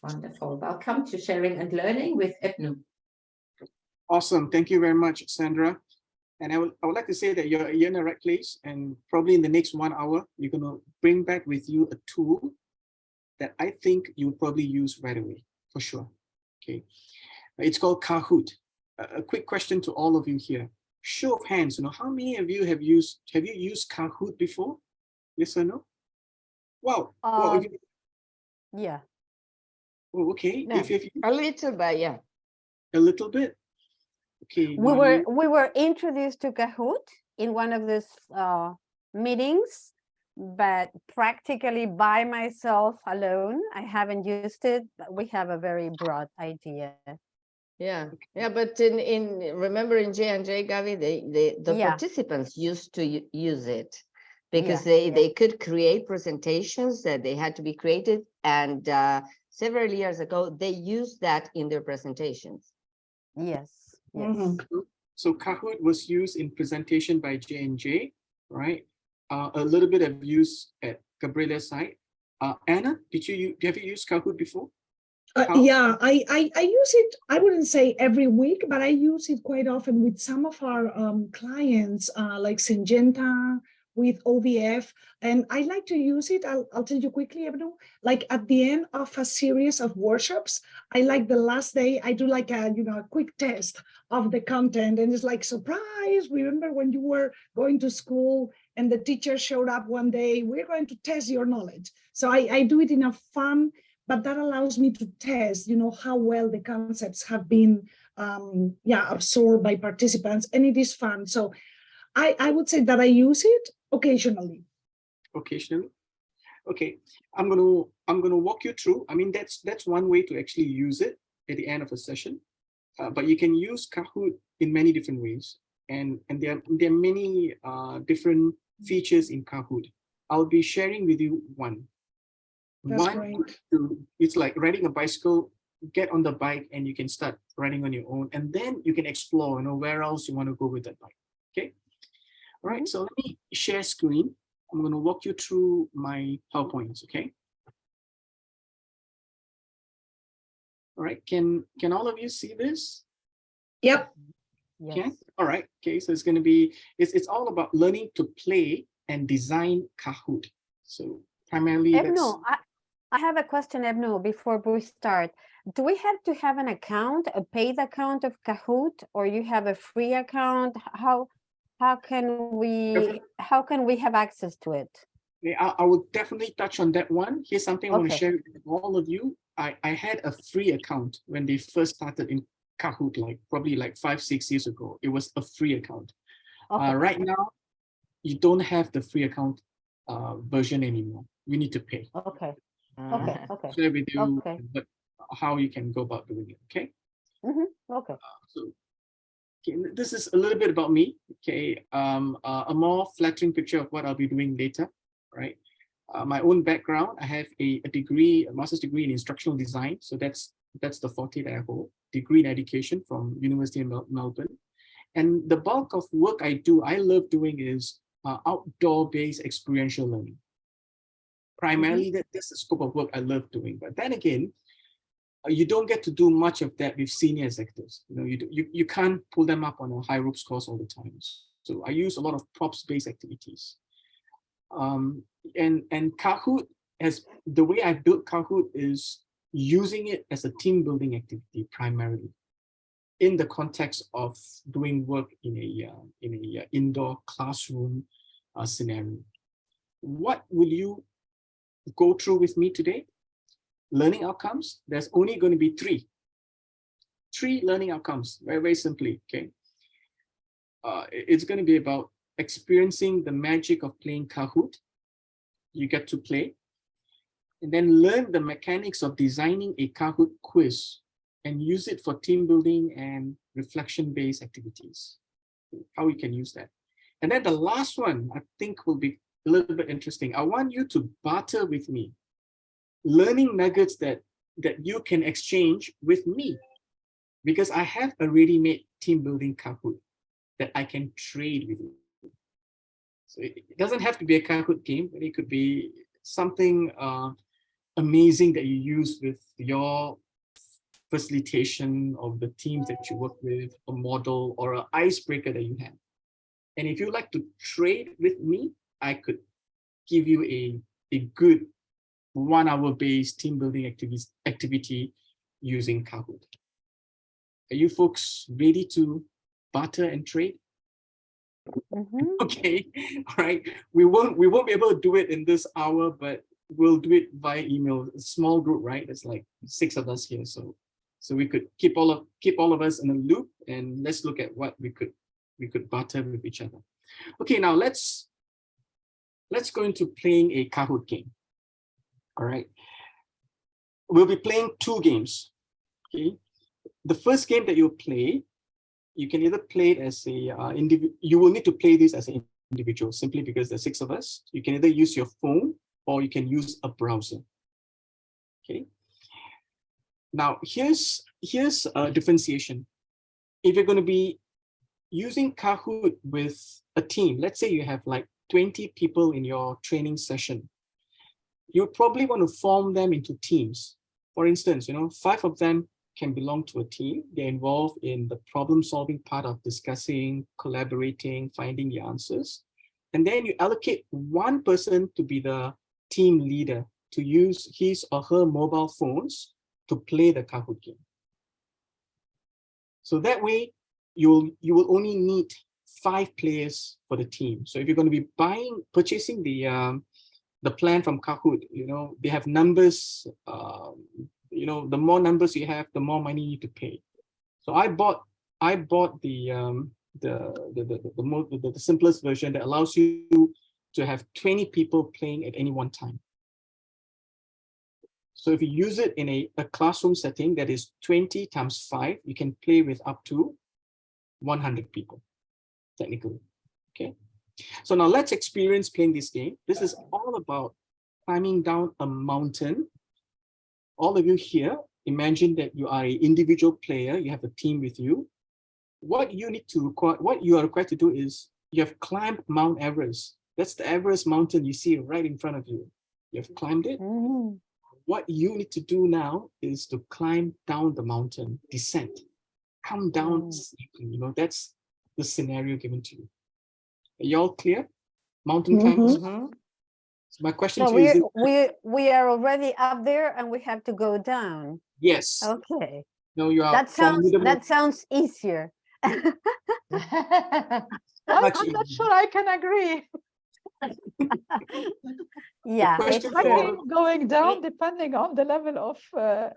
Wonderful. Welcome to Sharing and Learning with Ibnu. Awesome. Thank you very much, Sandra. And I would like to say that you're in the right place, and probably in the next 1 hour, you're going to bring back with you a tool that I think you'll probably use right away, for sure. Okay. It's called Kahoot. A quick question to all of you here. Show of hands, how many of you have you used Kahoot before? Yes or no? Wow. Well, yeah. Oh, okay. No, a little bit, yeah. A little bit. Okay. We were introduced to Kahoot in one of these meetings, but practically by myself alone. I haven't used it, but we have a very broad idea. Yeah, but in remember in J&J, Gavi, the participants used to use it because they could create presentations that they had to be created, and several years ago they used that in their presentations. Yes. So Kahoot was used in presentation by J&J, right? A little bit of use at Gabriela's side. Anna, have you used Kahoot before? Yeah, I use it, I wouldn't say every week, but I use it quite often with some of our clients, like Syngenta, with OVF, and I like to use it. I'll tell you quickly, Ebru, like at the end of a series of workshops, I like the last day, I do like a quick test of the content, and it's like, surprise, remember when you were going to school and the teacher showed up one day, we're going to test your knowledge. So I do it in a fun, but that allows me to test, how well the concepts have been absorbed by participants, and it is fun. So I would say that I use it occasionally. Occasionally? Okay, I'm gonna walk you through. I mean, that's one way to actually use it at the end of a session. But you can use Kahoot in many different ways, and there are many different features in Kahoot. I'll be sharing with you one. That's great. It's like riding a bicycle. Get on the bike and you can start riding on your own, and then you can explore, where else you want to go with that bike. Okay. All right. So let me share screen. I'm going to walk you through my PowerPoints. Okay. All right. Can all of you see this? Yep. Yes. Okay. All right. Okay. So it's going to be it's all about learning to play and design Kahoot. So primarily, Ebnu, I have a question, Ebnu, before we start. Do we have to have an account, a paid account of Kahoot, or you have a free account? How can we have access to it? Yeah, I will definitely touch on that one. Here's something I want to share with all of you. I had a free account when they first started in Kahoot, probably 5-6 years ago. It was a free account. Okay. Right now, you don't have the free account version anymore. You need to pay. Okay. Share with you how you can go about doing it. Okay. Okay. So this is a little bit about me. Okay. A more flattering picture of what I'll be doing later. Right. My own background. I have a master's degree in instructional design. So that's the forte that I hold. Degree in education from University of Melbourne. And the bulk of work I love doing is outdoor-based experiential learning. Primarily, that's the scope of work I love doing. But then again, you don't get to do much of that with senior executives. You can't pull them up on a high ropes course all the time. So I use a lot of props-based activities. And Kahoot, the way I built Kahoot is using it as a team building activity primarily, in the context of doing work in a indoor classroom scenario. What will you go through with me today? Learning outcomes. There's only going to be three learning outcomes, very, very simply. Okay. It's going to be about experiencing the magic of playing Kahoot. You get to play, and then learn the mechanics of designing a Kahoot quiz and use it for team building and reflection-based activities. How you can use that. And then the last one, I think, will be a little bit interesting. I want you to barter with me learning nuggets that you can exchange with me, because I have a ready-made team building Kahoot that I can trade with you. So it doesn't have to be a Kahoot game, but it could be something amazing that you use with your facilitation of the teams that you work with, a model or an icebreaker that you have. And if you like to trade with me, I could give you a good 1 hour based team building activity using Kahoot. Are you folks ready to barter and trade? Okay, all right. We won't be able to do it in this hour, but we'll do it via email. A small group, right? There's like 6 of us here, so we could keep all of us in a loop, and let's look at what we could barter with each other. Okay, now let's go into playing a Kahoot game. All right, we'll be playing 2 games. Okay, the first game that you'll play, you can either play it as a individual. You will need to play this as an individual simply because there's 6 of us. You can either use your phone or you can use a browser. Okay. Now here's a differentiation. If you're going to be using Kahoot with a team, let's say you have like 20 people in your training session, you probably want to form them into teams. For instance, 5 of them can belong to a team. They're involved in the problem-solving part of discussing, collaborating, finding the answers. And then you allocate 1 person to be the team leader, to use his or her mobile phones to play the Kahoot game. So that way, you will only need 5 players for the team. So if you're going to be purchasing the plan from Kahoot, they have numbers. The more numbers you have, the more money you need to pay. So I bought the simplest version that allows you to have 20 people playing at any one time. So if you use it in a classroom setting that is 20 times 5, you can play with up to 100 people, technically. Okay. So now let's experience playing this game. This is all about climbing down a mountain. All of you here, imagine that you are an individual player, you have a team with you. What you are required to do is you have climbed Mount Everest. That's the Everest mountain you see right in front of you. You have climbed it. What you need to do now is to climb down the mountain, descent, come down safely. That's the scenario given to you. Are you all clear? Mountain climbers? So my question to you is, we are already up there and we have to go down. yes. Okay. No, you are. That sounds easier. I'm not sure I can agree. Yeah, it's true. Going down depending on the level of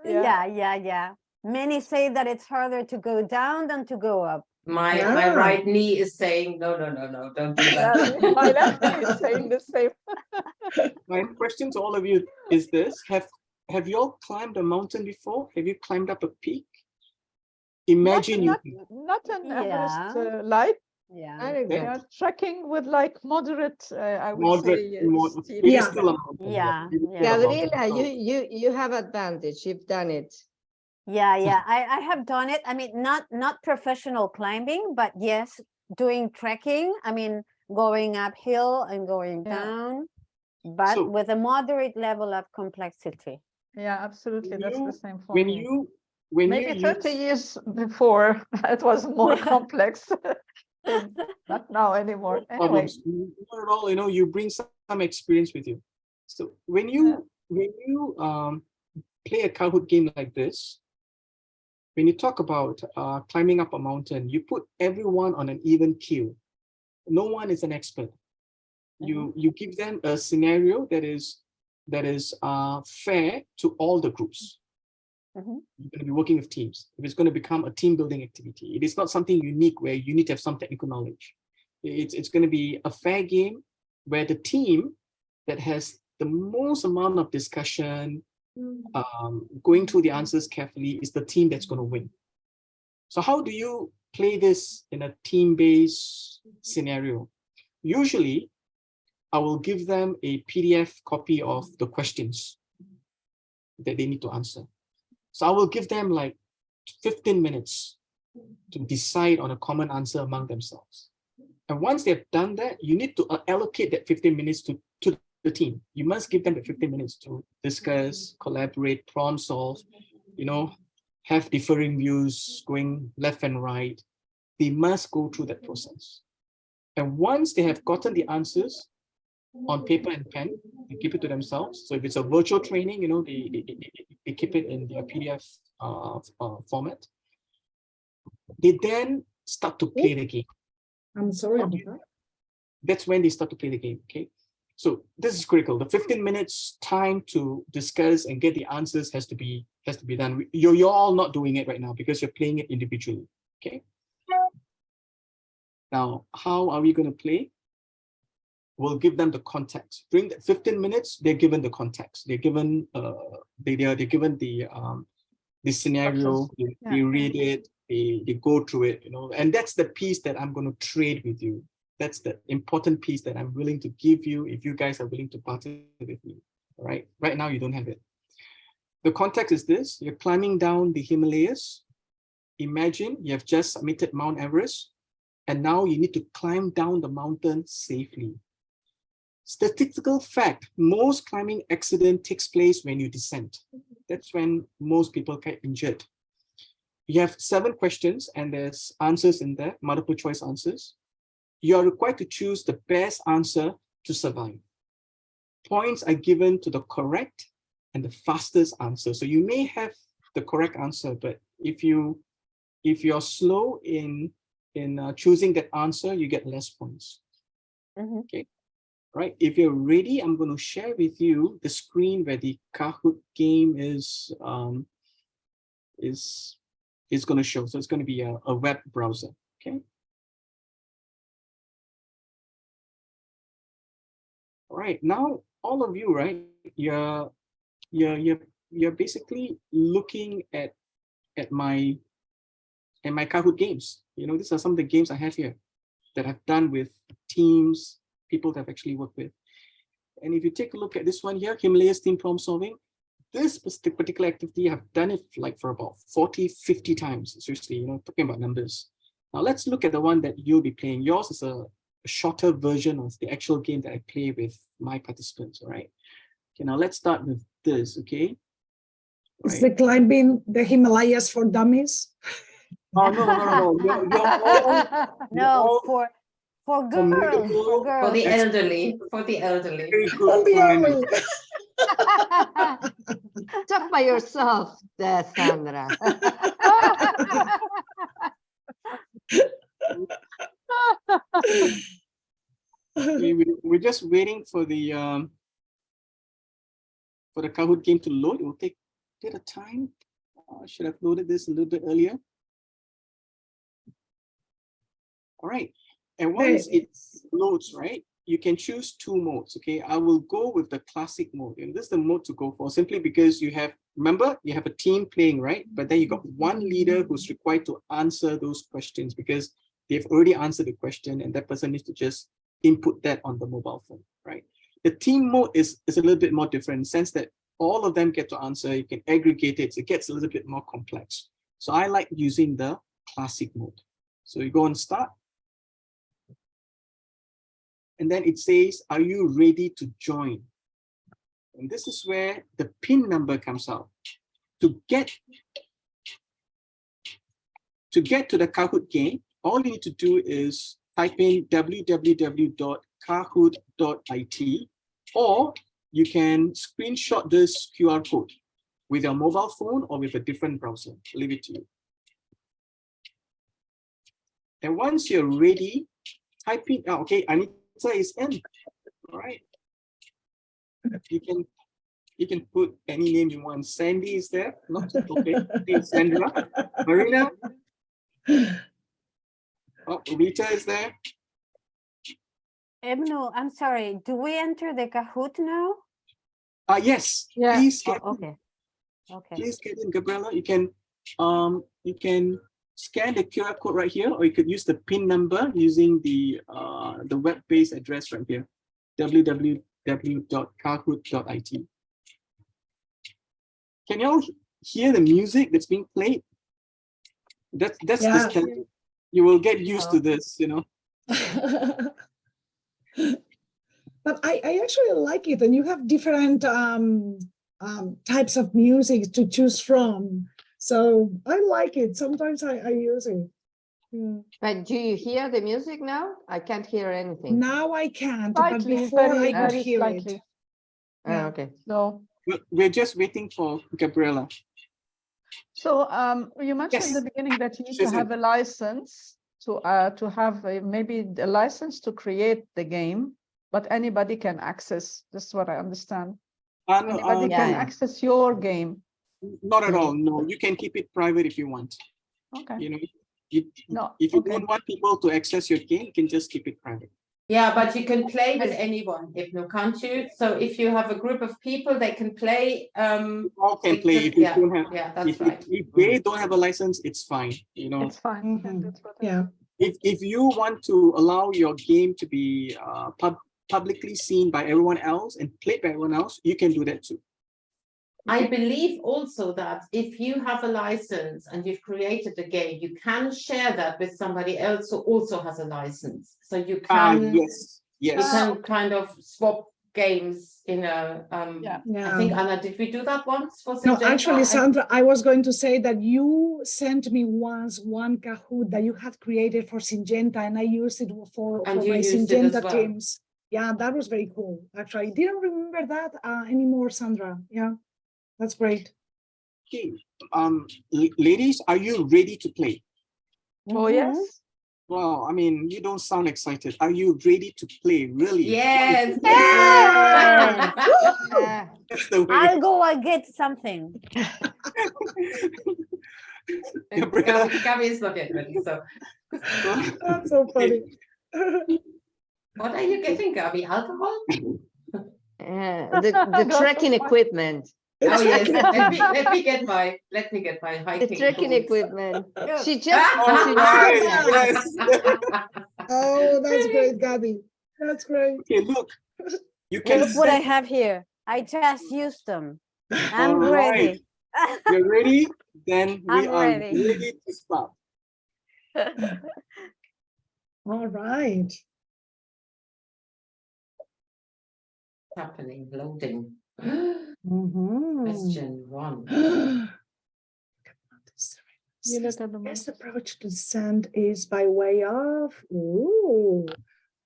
yeah. Many say that it's harder to go down than to go up. My right knee is saying no, don't do that. My left knee is saying the same. My question to all of you is this: Have you all climbed a mountain before? Have you climbed up a peak? Imagine not an Everest light. Yeah. Trekking with like moderate, I would say. Gabriela, you have advantage. You've done it. Yeah. I have done it. I mean, not professional climbing, but yes, doing trekking. I mean, going uphill and going down, but with a moderate level of complexity. Yeah, absolutely. That's the same for when me. you Maybe 30 years before it was more complex. Not now anymore. Anyway. Not at all. You bring some experience with you. So when you play a Kahoot game like this, when you talk about climbing up a mountain, you put everyone on an even keel. No one is an expert. You give them a scenario that is fair to all the groups. You're going to be working with teams. If it's going to become a team building activity, it is not something unique where you need to have some technical knowledge. It's going to be a fair game where the team that has the most amount of discussion, going through the answers carefully, is the team that's going to win. So how do you play this in a team-based scenario? Usually, I will give them a PDF copy of the questions that they need to answer. So I will give them like 15 minutes to decide on a common answer among themselves. And once they've done that, you need to allocate that 15 minutes to the team. You must give them the 15 minutes to discuss, collaborate, problem solve, have differing views going left and right. They must go through that process. And once they have gotten the answers on paper and pen, they keep it to themselves. So if it's a virtual training, they keep it in their PDF format. They then start to play the game. I'm sorry about that. That's when they start to play the game, okay? So this is critical. The 15 minutes time to discuss and get the answers has to be done. You're all not doing it right now because you're playing it individually, okay? Now, how are we going to play? We'll give them the context. During the 15 minutes, they're given the context. They're given they're given the scenario. They read it. They go through it. And that's the piece that I'm going to trade with you. That's the important piece that I'm willing to give you if you guys are willing to participate with me. All right. Right now, you don't have it. The context is this: you're climbing down the Himalayas. Imagine you have just submitted Mount Everest, and now you need to climb down the mountain safely. Statistical fact, most climbing accident takes place when you descend. That's when most people get injured. You have 7 questions and there's answers in there, multiple choice answers. You are required to choose the best answer to survive. Points are given to the correct and the fastest answer. So you may have the correct answer, but if you're slow in choosing that answer, you get less points. Okay. Right, if you're ready, I'm going to share with you the screen where the Kahoot game is going to show. So it's going to be a web browser. Okay. All right. Now, all of you, right? You're basically looking at my Kahoot games. These are some of the games I have here that I've done with teams. People that I've actually worked with. And if you take a look at this one here, Himalayas team problem solving, this particular activity, I've done it like for about 40, 50 times. Seriously, talking about numbers. Now let's look at the one that you'll be playing. Yours is a shorter version of the actual game that I play with my participants, all right? Okay, now let's start with this, okay? Is the climbing the Himalayas for dummies? Oh, no. No, for girls, For the elderly, for the elderly. Very good. Talk by yourself, there, Sandra. We're just waiting for the Kahoot game to load. It will take a bit of time. I should have loaded this a little bit earlier. All right. And once it loads, right, you can choose 2 modes, okay? I will go with the classic mode, and this is the mode to go for, simply because remember, you have a team playing, right? But then you got one leader who's required to answer those questions because they've already answered the question, and that person needs to just input that on the mobile phone, right? The team mode is a little bit more different in the sense that all of them get to answer, you can aggregate it, so it gets a little bit more complex. So I like using the classic mode. So you go and start. And then it says, are you ready to join? And this is where the PIN number comes out. To get to the Kahoot game, all you need to do is type in www.kahoot.it, or you can screenshot this QR code with your mobile phone or with a different browser. I'll leave it to you. And once you're ready, type in, okay, Anita is in. All right. You can put any name you want. Sandy is there. Not okay. Sandra. Marina. Oh, Rita is there. Ebnu, I'm sorry. Do we enter the Kahoot now? Yes. Yeah. Please get Okay. Please get in, Gabriella. You can scan the QR code right here, or you could use the PIN number using the web-based address right here, www.kahoot.it. Can you all hear the music that's being played? That's Yeah. this. You will get used to this, But I actually like it, and you have different types of music to choose from. So I like it. Sometimes I use it. Yeah. But do you hear the music now? I can't hear anything. Now I can't, but Slightly, before very, I could very hear slightly. it. Oh, Yeah. okay. So, We're just waiting for Gabriella. so you mentioned Yes. in the beginning that you need to Susan. have a license to have maybe a license to create the game, but anybody can access. This is what I understand. Anybody can Yeah. access your game. Not at all. No, you can keep it private if you want. Okay. You know, No. if you Okay. don't want people to access your game, you can just keep it private. Yeah, but you can play with anyone, Ibnu, can't you? So if you have a group of people, they can play. All can play. If you don't have, Yeah, that's if, right. if they don't have a license, it's fine. You know, It's fine. Mhm. That's what Yeah. if you want to allow your game to be publicly seen by everyone else and played by everyone else, you can do that too. I believe also that if you have a license and you've created a game, you can share that with somebody else who also has a license. So you can, Yes, you yes. can kind of swap games in a. Yeah. I think, Anna, did we do that once for No, Syngenta? actually, Sandra, I was going to say that you sent me once one Kahoot that you had created for Syngenta, and I used it for And you my used it as Syngenta well. teams. Yeah, that was very cool. Actually, I didn't remember that anymore, Sandra. Yeah, that's great. Okay. Ladies, are you ready to play? Oh, yes. Well, I mean, you don't sound excited. Are you ready to play? Really? Yes. Yes. Yeah. That's the way. I'll go and get something. Gabriella. Gabby is not yet ready. So, That's so funny. what are you getting, Gabby? Alcohol? The trekking equipment. Oh yes. Let me get my The hiking trekking boots. equipment. Look. She just All she right. just- Yes. Oh, that's great, Gabby. That's great. Okay, look. You can Look what I set. have here. I just used them. All I'm ready. You're ready? Then we I'm are ready. ready to start. All right. Happening, loading. Mhm. Question 1. You look at the Best most. approach to send is by way of. Ooh.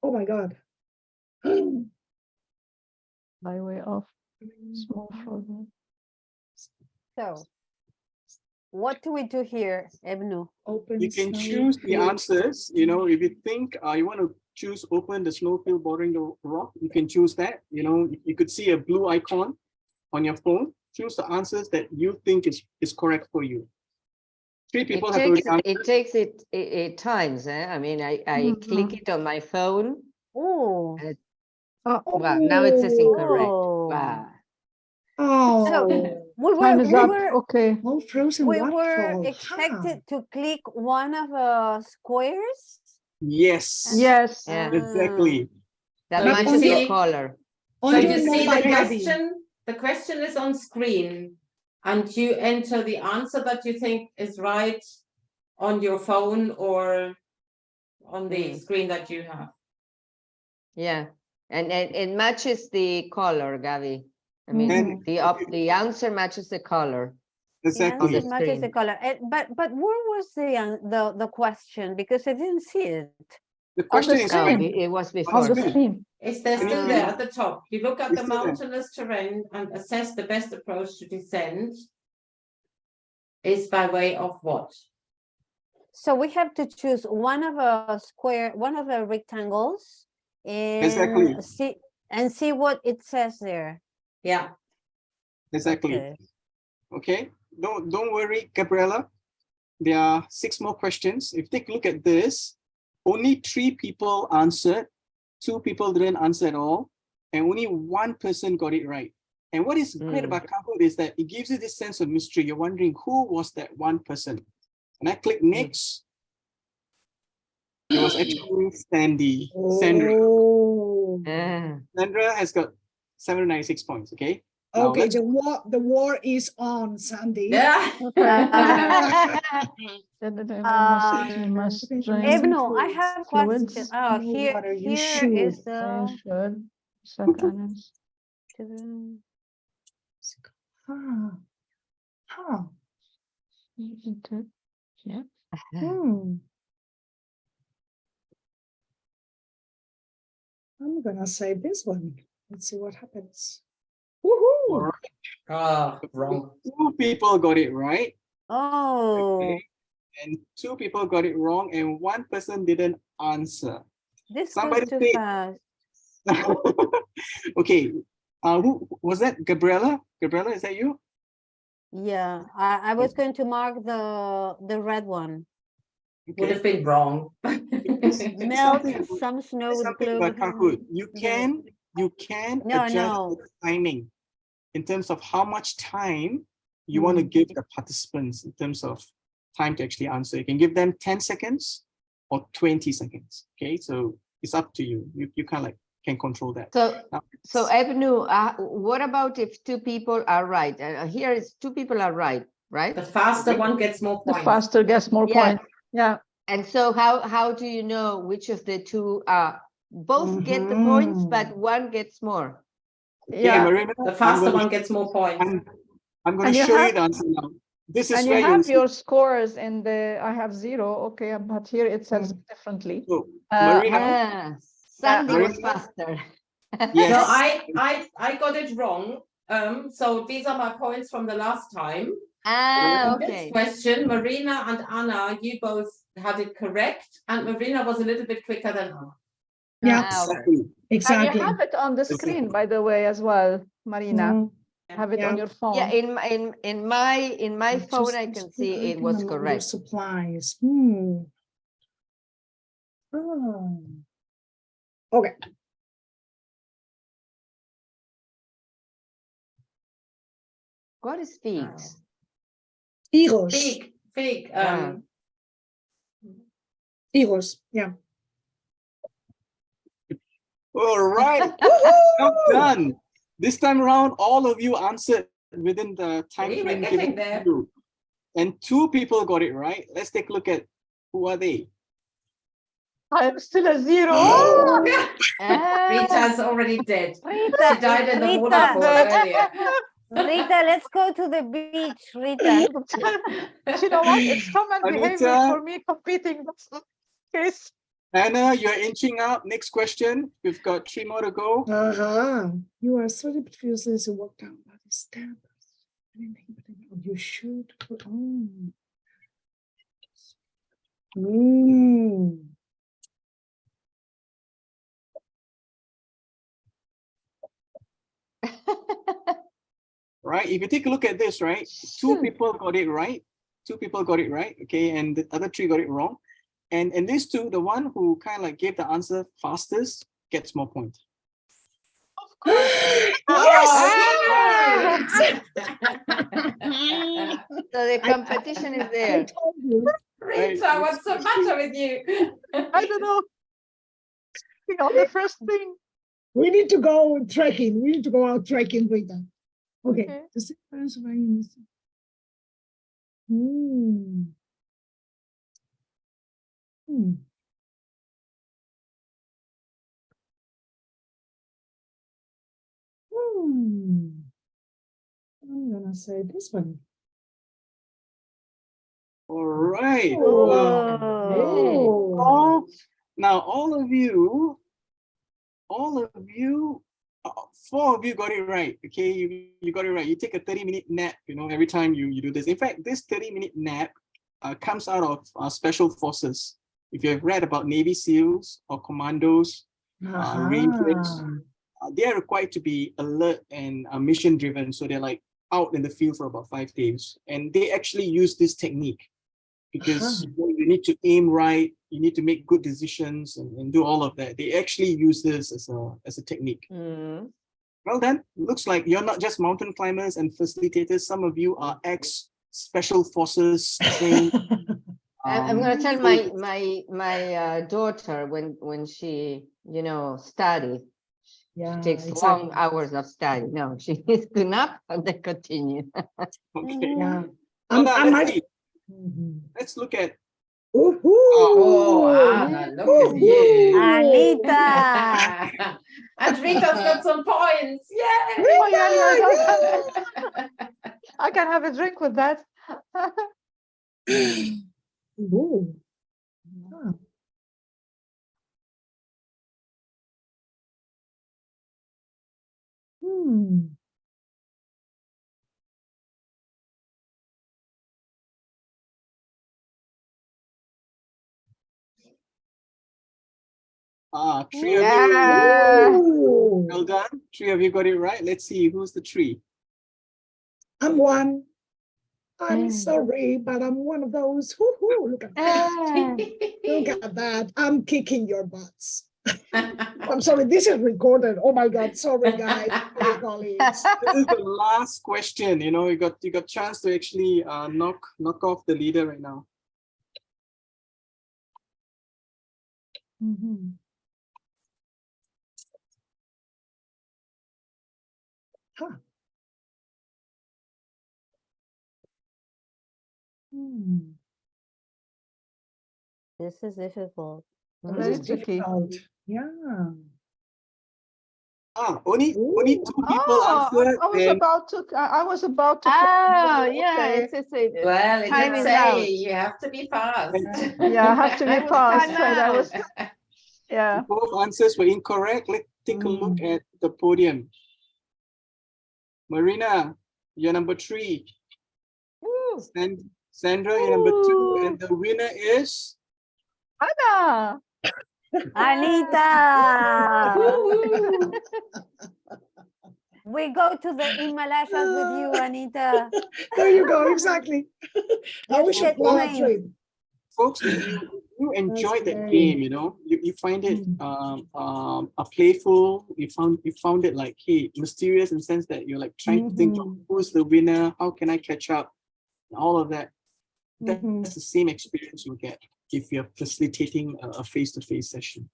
Oh my God. By way of small further. So, what do we do here, Ebnu? Open. You can snow choose the field. answers. You know, if you think you want to choose open the snowfield bordering the rock, you can choose that. You know, you could see a blue icon on your phone. Choose the answers that you think is correct for you. 3 people have already answered. It takes it times. I mean, I click it on my phone. Oh, Oh, wow, now it says incorrect. Oh. Wow. so Oh, Time is up. Okay. oh, frozen we were waterfall. expected to click one of the squares. Yes. Yes. Yeah. Exactly. That So matches you the see- color. On So your you see mobile, the Gabby. question is on screen, and you enter the answer that you think is right on your phone or on the screen that you have. Yeah. And it matches the color, Gabi. I mean, And the answer matches the color. The exactly. answer matches the screen. color. But where was the question? Because I didn't see it. The On the question is No, screen. it was On before. the screen. screen. Is there Can you still see there it? at the top? You look at It's the still there. mountainous terrain and assess the best approach to descent is by way of what? So we have to choose one of a square, one of the rectangles, and Exactly. see what it says there. Yeah. Exactly. Okay. Okay. Don't worry, Gabriella. There are 6 more questions. If you take a look at this, only 3 people answered, 2 people didn't answer at all, and only 1 person got it right. And what is great about Kahoot is that it gives you this sense of mystery. You're wondering who was that 1 person. And I click next. It was actually Sandy. Sandra. Oh. Sandra has got 796 points. Okay. Now Okay, let's- the war is on, Sandy. Yeah. Ebno, I have a question. What are you Here is the. Seconds. Huh. Huh. Yeah. Hmm. I'm gonna say this one. Let's see what happens. All Woohoo! right. Ah, wrong. 2 people got it right, Oh, and 2 people got it wrong, and 1 person didn't answer. this Somebody goes too say- fast. Okay, who was that? Gabriella? Gabriella, is that you? Yeah, I was going to mark the red one. Would Okay. have been wrong. Melt something- some snow with Something global about Kahoot. warming. You can No, adjust no. the timing in terms of how much time you want to give the participants in terms of time to actually answer. You can give them 10 seconds or 20 seconds. Okay, so it's up to you. You kind of like can control that. So Ebnu, what about if 2 people are right? Here is 2 people are right, right? The faster one gets more The points. faster gets more Yeah. points. Yeah. And so how do you know which of the 2 both get the points, but one gets more? Okay, Yeah. Marina, The faster one gets more points. I'm going And to you show you have- the answer now. This is And where you you'll have see. your scores in the, I have 0, okay, but here it says differently. So, Uh, Marina, Sandy was Marina? faster. yes. No, I got it wrong. So these are my points from the last time. In this Okay. question, Marina and Anna, you both had it correct, and Marina was a little bit quicker than Anna. Yeah, Exactly. And exactly. you have it on the screen, by the way, as well, Marina. Mm. Have it Yeah. on your phone. Yeah, in my Just phone, I can see it open was among your correct. supplies. Oh. Okay. What is figs? Higos. Fig. Ah. Higos. Yeah. All right. Well done. This time around, all of you answered within the time See, we're frame getting given to there. you. And 2 people got it right. Let's take a look at who are they. I'm still a 0. Rita's already dead. She Rita, died in the Rita, waterfall earlier. Rita, let's go to the beach, Rita. You know what? It's common behavior Anita. for me competing. That's not the case. Anna, you're inching up. Next question. We've got 3 more to go. You are sorry, but fiercely as you walk down by the step. You should put on. Right? If you take a look at this, right? 2 people got it right. 2 people got it right. Okay, and the other 3 got it wrong. And these 2, the one who kind of like gave the answer fastest gets more points. Yes! So the competition is there. told you. Rita, what's the matter with you? I don't know. You know, the first thing. We need to go trekking. We need to go out trekking, Rita. Okay. Okay. The sequence of items. Hmm. I'm gonna say this one. All right. Oh. Now, all of you, 4 of you got it right. Okay, you got it right. You take a 30-minute nap, every time you do this. In fact, this 30-minute nap comes out of special forces. If you have read about Navy SEALs or commandos, Rangers, they are required to be alert and mission driven. So they're like out in the field for about 5 days. And they actually use this technique because you need to aim right, you need to make good decisions and do all of that. They actually use this as a technique. Well then, looks like you're not just mountain climbers and facilitators. Some of you are ex-special forces trained. I'm going to tell my daughter when she study. Yeah, She takes long hours of study. No, she needs to nap and then continue. Okay. Yeah. Well, now, let's look at Oh, Anna, look at you. Anita. And Rita's got some points. Yay! Oh, yeah, I can have a drink with that. Ooh. Huh. Hmm. Three of you. Yeah. Ooh. Well done. Three of you got it right. Let's see who's the three. I'm one. I'm Mm. sorry, but I'm one of those. Woo-hoo, look at that. Look at that. I'm kicking your butts. I'm sorry, this is recorded. Oh my God, sorry guys, dear colleagues. This is the last question. You know, you got chance to actually knock off the leader right now. Mhm. Huh. Hmm. This is difficult. This Very is tricky. difficult. Yeah. Only Ooh. two people answered. I was and about to. Oh, yeah, Okay. it's Well, it time did is say out. you have to be fast. Yeah, I have to be I was fast. time And I was, out. yeah. both answers were incorrect. Let's take a look at the podium. Marina, you're number 3. Woo. Sandra, you're number 2, and the winner is Anna. Anita. Woo-hoo. We go to the Himalayas with you, Anita. There you go, exactly. I Just wish get you plan a trained. trip. folks. If you enjoyed that great. game, you know, you find it a playful. You found it like, hey, mysterious in the sense that you're like trying to think of who's the winner, how can I catch up, all of that. That's the same experience you get if you're facilitating a face-to-face session.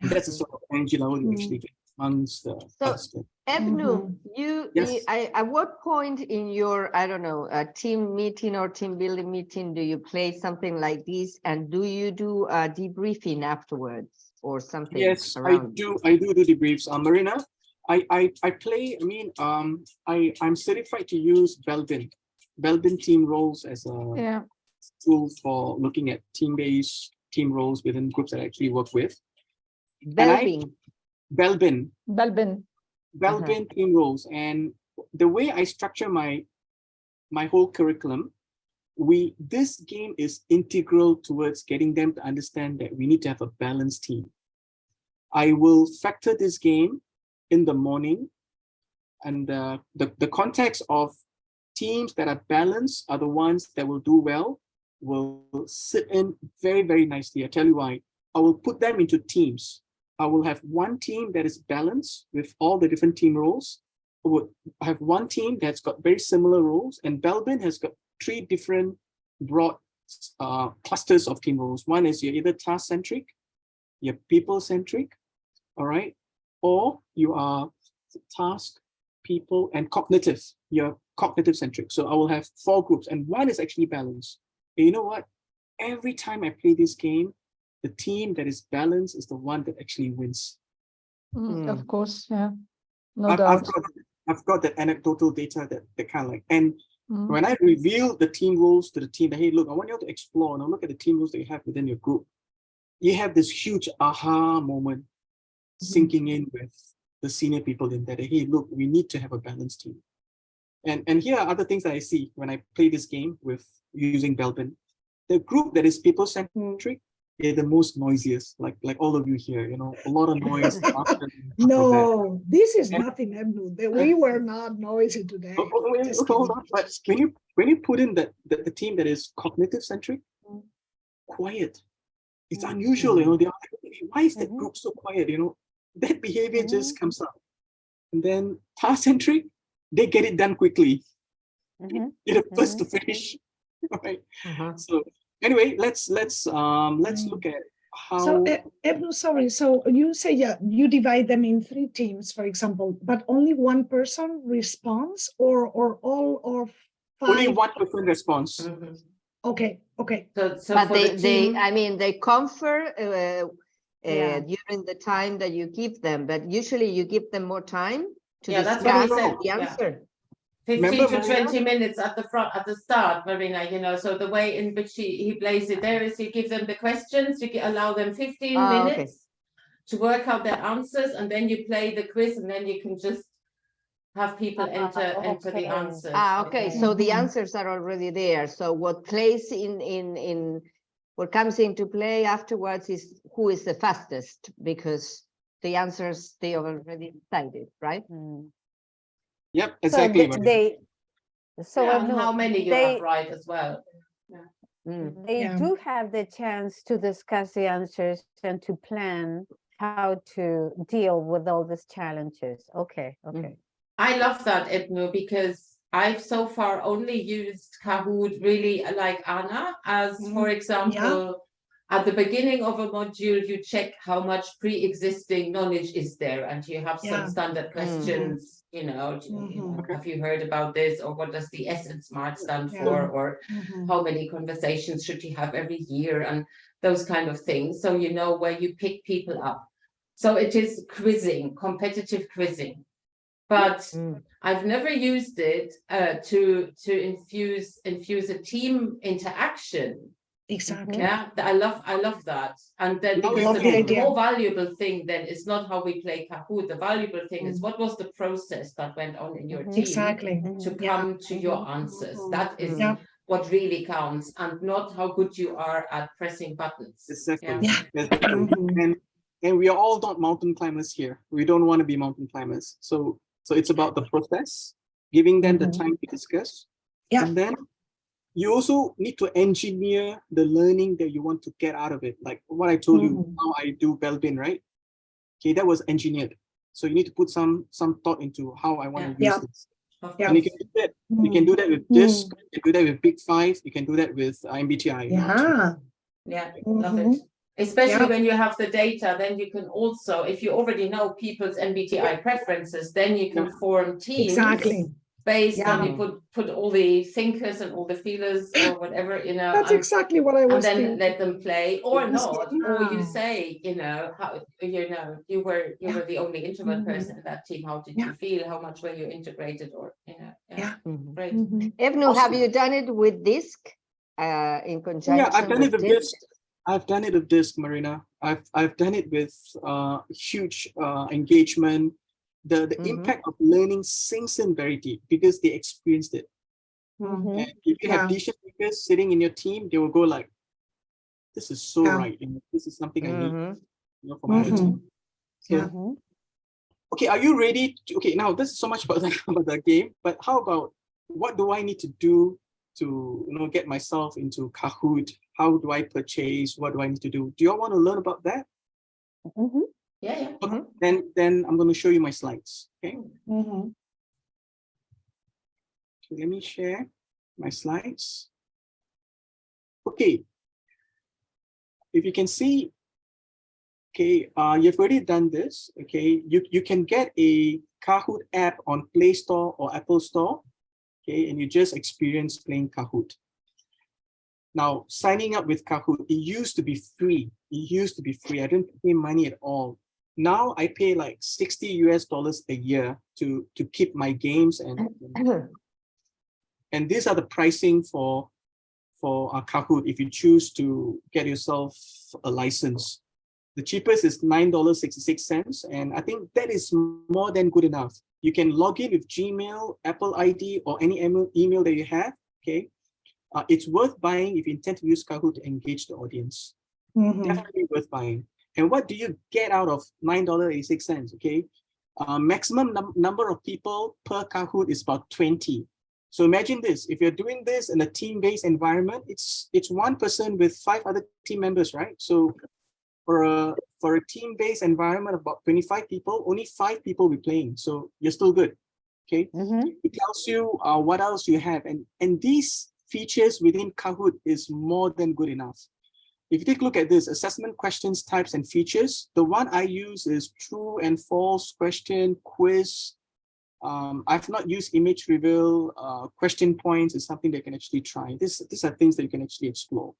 And that's the sort of energy level you actually get amongst the participants. Ebnu, Yes. at what point in your, I don't know, a team meeting or team building meeting do you play something like this, and do you do a debriefing afterwards or something? Yes, around? I do debriefs. Marina, I play. I mean, I'm certified to use Belbin team roles as a tool for looking at team-based team roles within groups that I actually work with. Belbin. Belbin team roles, and the way I structure my whole curriculum, this game is integral towards getting them to understand that we need to have a balanced team. I will factor this game in the morning, and the context of teams that are balanced are the ones that will do well, will sit in very, very nicely. I tell you why. I will put them into teams. I will have one team that is balanced with all the different team roles. I would have one team that's got very similar roles, and Belbin has got 3 different broad clusters of team roles. One is you're either task-centric, you're people-centric, all right, or you are task, people, and cognitive. You're cognitive-centric. So I will have 4 groups, and one is actually balanced. And you know what? Every time I play this game, the team that is balanced is the one that actually wins. Of course, yeah, no doubt. I've got that anecdotal data that kind of like, and when I reveal the team roles to the team, that, hey, look, I want you all to explore, and look at the team roles that you have within your group. You have this huge aha moment sinking in with the senior people in that, hey, look, we need to have a balanced team. And here are other things that I see when I play this game with using Belbin. The group that is people-centric, they're the most noisiest, like all of you here, you know, a lot of noise. No, this is nothing, Ebnu. We were not noisy today. Hold on. But when you put in the team that is cognitive-centric, quiet. It's unusual, you know. They are like, why is that group so quiet? You know, that behavior just comes up. And then task-centric, they get it done quickly. You're the first to finish. Right. So anyway, let's look at how. So Ebnu, sorry. So you say you divide them in 3 teams, for example, but only one person responds, or all of 5? Only one person responds. Okay, okay. So But for the team, I mean, they confer Yeah. during the time that you give them, but usually you give them more time to Yeah, that's what he discuss said, the yeah. answer. 15 Remember, to Marina? 20 minutes at the front, at the start, Marina, you know, so the way in which he plays it there is you give them the questions, you allow them 15 Ah, okay. minutes to work out their answers, and then you play the quiz, and then you can just have people enter the okay. answers. Ah, okay. So the Mhm. answers are already there. So what plays in what comes into play afterwards is who is the fastest, because the answers they have already decided, right? Mm. Yep, So exactly. so Yeah, and Ebnu, how many you have right as well. Mm. they Yeah. do have the chance to discuss the answers and to plan how to deal with all these challenges. Okay, okay. I love that, Ibnu, because I've so far only used Kahoot really like Anna, as for example, at the beginning of a module, you check how much pre-existing knowledge is there, and you have some Yeah. standard questions, you know, Mhm. have you heard about this, or what does the PeopleSmart stand Yeah. for, or Mhm. how many conversations should you have every year, and those kind of things. So you know where you pick people up. So it is quizzing, competitive quizzing. But Mm. I've never used it to infuse a team interaction. Exactly. Yeah, I love that. And then Now we because have the idea. more valuable thing then is not how we play Kahoot. The valuable thing is Mm. what was the process that went on in your Mhm. team Exactly. to Yeah. come to your answers. Mhm. That is Yeah. what really counts, and not how good you are at pressing buttons. Exactly. Yeah. Exactly. Mhm. And we are all not mountain climbers here. We don't want to be mountain climbers. So it's about the process, giving them the Mhm. time to discuss. Yeah. And then you also need to engineer the learning that you want to get out of it. Like what I told you, Mhm. how I do Belbin, right? Okay, that was engineered. So you need to put some thought into how I want to use Yeah. this. Of And you course. can do that. You can do that with Mm. DISC. You can do that with Big Five. You can do that with MBTI. Yeah. Yeah, love it. Mhm. Especially Yeah. when you have the data, then you can also, if you already know people's MBTI preferences, then you can form teams Exactly. based on, Yeah. you put all the thinkers and all the feelers or whatever, you know, That's exactly what I and was then thinking. let them play or not, or you Yeah. say, you know, how, you know, you were the only introvert Mhm. person in that team. How did Yeah. you feel? How much were you integrated? Or, you know, Yeah. Mhm. great. Mhm. Ebnu, have Awesome. you done it with DISC in conjunction Yeah, I've done it with with DISC? DISC. I've done it with DISC, Marina. I've done it with huge engagement. The Mhm. impact of learning sinks in very deep because they experienced it. Mhm. And if you have Yeah. decision makers sitting in your team, they will go like, "This is so Yeah. right. You know, this is something I need, Mhm. you know, for my other team." So, Yeah. Mhm. okay, are you ready? Okay, now this is so much about about the game, but how about what do I need to do to get myself into Kahoot? How do I purchase? What do I need to do? Do you all want to learn about that? Mhm. Yeah. Okay, then I'm going to show you my slides. Okay, Mhm. so let me share my slides. Okay, if you can see, okay, you've already done this. Okay, you can get a Kahoot app on Play Store or Apple Store. Okay, and you just experience playing Kahoot. Now, signing up with Kahoot, it used to be free. It used to be free. I didn't pay money at all. Now I pay like $60 a year to keep my games, and these are the pricing for Kahoot if you choose to get yourself a license. The cheapest is $9.66, and I think that is more than good enough. You can log in with Gmail, Apple ID, or any email that you have. Okay. It's worth buying if you intend to use Kahoot to engage the audience. Mhm. Definitely worth buying. And what do you get out of $9.86? Okay, maximum number of people per Kahoot is about 20. So imagine this: if you're doing this in a team-based environment, it's one person with 5 other team members, right? So for a team-based environment of about 25 people, only 5 people will be playing. So you're still good. Okay, Mhm. it tells you what else you have, and these features within Kahoot is more than good enough. If you take a look at this, assessment questions, types, and features, the one I use is true and false question, quiz, I've not used image reveal. Question points is something they can actually try. These are things that you can actually explore.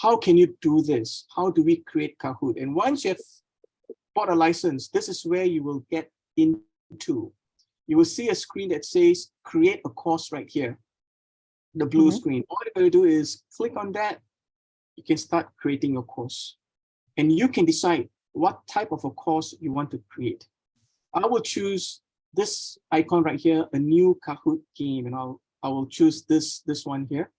How can you do this? How do we create Kahoot? And once you have bought a license, this is where you will get into. You will see a screen that says create a course right here, the blue screen. All you're going to do is click on that. You can start creating your course. And you can decide what type of a course you want to create. I will choose this icon right here, a new Kahoot game, and I will choose this one here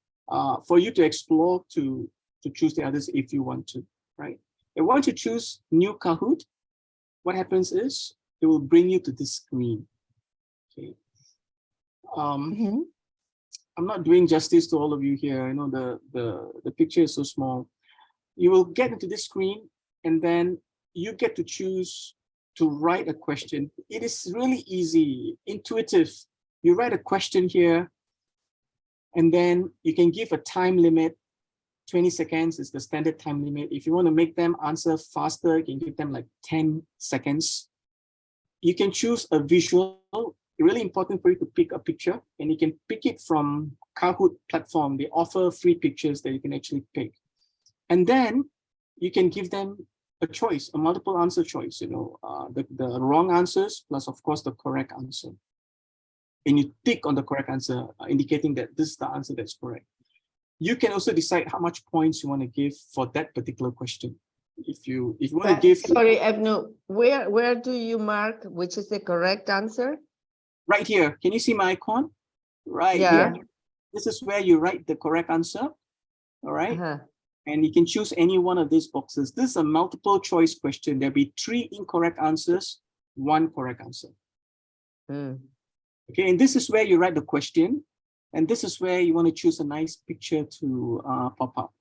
for you to explore, to choose the others if you want to, right? And once you choose new Kahoot, what happens is it will bring you to this screen. Okay. I'm not doing justice to all of you here. I know the picture is so small. You will get into this screen, and then you get to choose to write a question. It is really easy, intuitive. You write a question here, and then you can give a time limit. 20 seconds is the standard time limit. If you want to make them answer faster, you can give them like 10 seconds. You can choose a visual. Really important for you to pick a picture, and you can pick it from Kahoot platform. They offer free pictures that you can actually pick. And then you can give them a choice, a multiple answer choice, the wrong answers plus, of course, the correct answer. And you tick on the correct answer, indicating that this is the answer that's correct. You can also decide how much points you want to give for that particular question. If you want to give. Sorry, Ebnu, where do you mark which is the correct answer? Right here. Can you see my icon? Right Yeah. here. This is where you write the correct answer. All right. And you can choose any one of these boxes. This is a multiple choice question. There'll be 3 incorrect answers, 1 correct answer. Okay, and this is where you write the question. And this is where you want to choose a nice picture to pop up.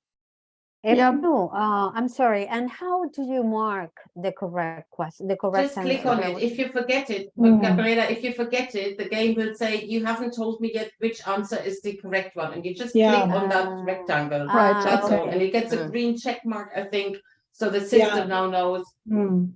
No, I'm sorry. And how do you mark the correct question, the correct answer? Just click on it. If you forget it, Gabriela, if you forget it, the game will say, you haven't told me yet which answer is the correct one. And you just click on that rectangle. Right. That's all. And it gets a green check mark, I think. So the system now knows